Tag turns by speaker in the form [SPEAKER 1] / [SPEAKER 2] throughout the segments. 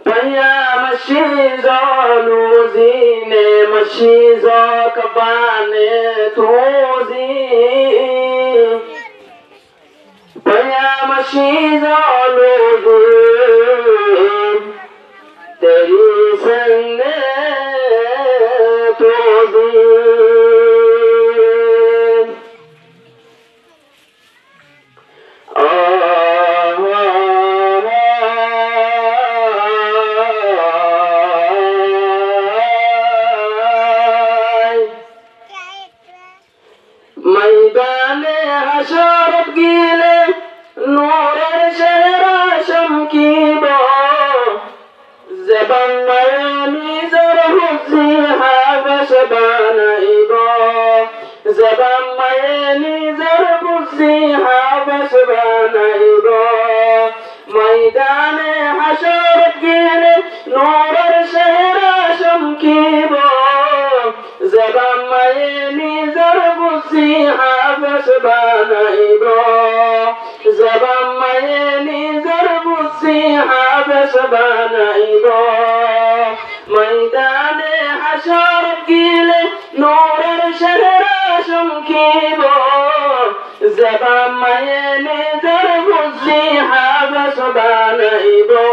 [SPEAKER 1] Paya mashizo luzine mashizo kabane tuzi. Paya mashizo luzine teri sange tuzi. मैदाने हशरत गिले नूर शहरा शमकीबो ज़बान मयानी ज़रहुज़ी हावश बनाइबो ज़बान मयानी ज़रहुज़ी हावश बनाइबो मैदाने हशरत गिले नूर शहरा शमकीबो ज़बान मयानी ज़रहुज़ी हावश बनाइबो ज़बान मयानी ज़रहुज़ी हावश बनाइबो मैदाने हशरत गिले नूर शहरा शमकीबो ज़बान मयानी ज़रहुज़ी हावश बनाइबो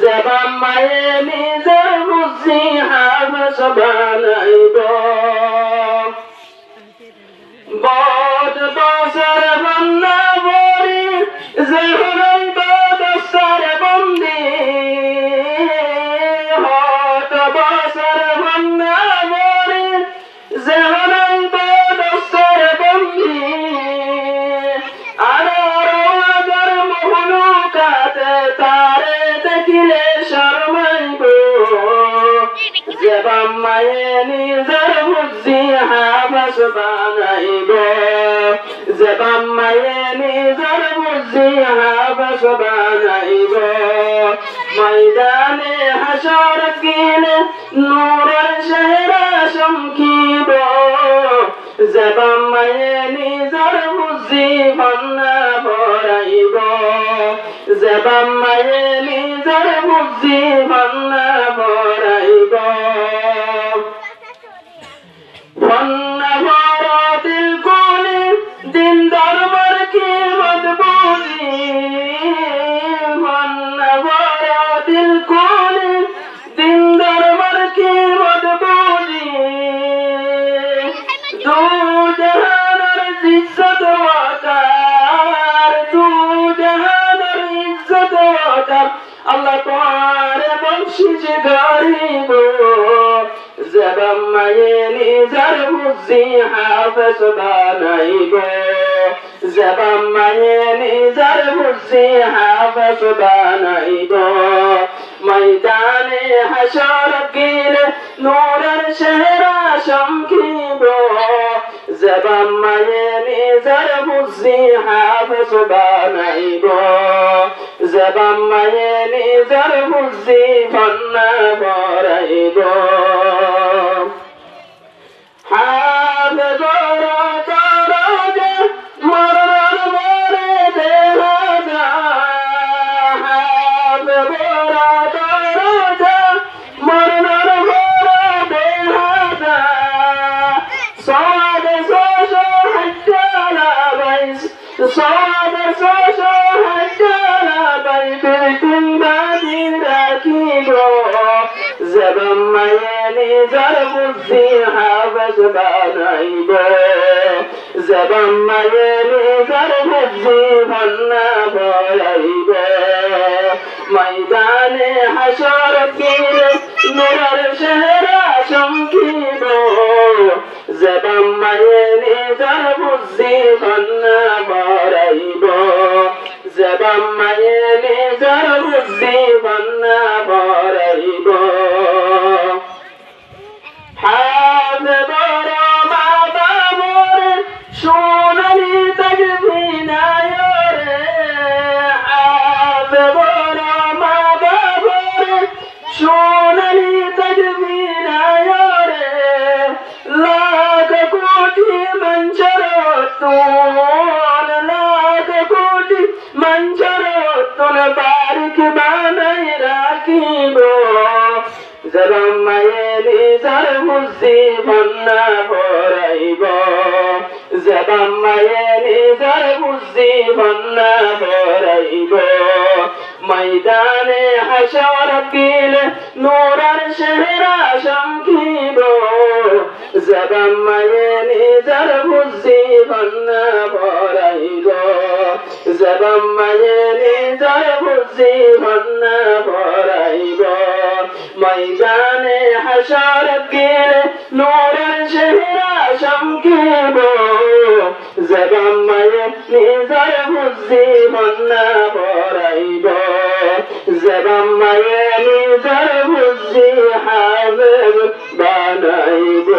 [SPEAKER 1] ज़बान मयानी ज़रहुज़ी हावश बनाइबो बहुत बसर बन्ना बोरी ज़हरई बाद सर बंदी बहुत बसर बन्ना बोरी ज़हरई बाद सर बंदी अगर महलूकात तारे तकिले शर्माइबो ज़बान मयानी ज़रहुज़ी हावश बनाइबो ज़बान मयानी ज़रहुज़ी हावश बनाइबो मैदाने हशरत गिले नूर शहरा शमकीबो ज़बान मयानी ज़रहुज़ी फन्ना भराइबो ज़बान मयानी ज़रहुज़ी फन्ना भराइबो फन्ना भरा दिल कोने दिन दरबार की मदबूजी फन्ना भरा दिल कोने दिन दरबार की मदबूजी दो जहानर इज्जत वकार दो जहानर इज्जत वकार अल्लाह तुम्हारे बख्शिश गरीबो ज़बान मयानी ज़रहुज़ी हावश बनाइबो ज़बान मयानी ज़रहुज़ी हावश बनाइबो मैदाने हशरत गिले नूर शहरा शमकीबो ज़बान मयानी ज़रहुज़ी हावश बनाइबो ज़बान मयानी ज़रहुज़ी फन्ना भराइबो हाफ़िज़ोरा ताराजे मरर मोरे बेहाजा हाफ़िज़ोरा ताराजे मरर मोरे बेहाजा स्वाद सोशो हज्जाला बैस स्वाद सोशो हज्जाला बैस कुंबादी राखीबो ज़बान मयानी ज़रहुज़ी हावश बनाइबो ज़बान मयानी ज़रहुज़ी फन्ना भराइबो मैदाने हशरत गिले नूर शहरा शमकीबो ज़बान मयानी ज़रहुज़ी फन्ना भराइबो ज़बान मयानी ज़रहुज़ी फन्ना भराइबो हाफ़िज़ोरा बाबा मोरे शोनली तजबीना योरे हाफ़िज़ोरा बाबा मोरे शोनली तजबीना योरे लाख कोटि मंचरोत्तोन लाख कोटि मंचरोत्तोन बारिक बाना জবাম্মায়ে নিজার বুঝি বন্যা ভরাইব জবাম্মায়ে নিজার বুঝি বন্যা ভরাইব ময়দানে হাসর কিলে নূরের চেহারা চমকিব জবাম্মায়ে নিজার বুঝি বন্যা ভরাইব জবাম্মায়ে নিজার বুঝি বন্যা ভরাইব ময়দানে হাসর কিলে নূরের চেহারা চমকিব জবাম্মায়ে নিজার বুঝি বন্যা ভরাইব জবাম্মায়ে নিজার বুঝি হাবিব বানাইব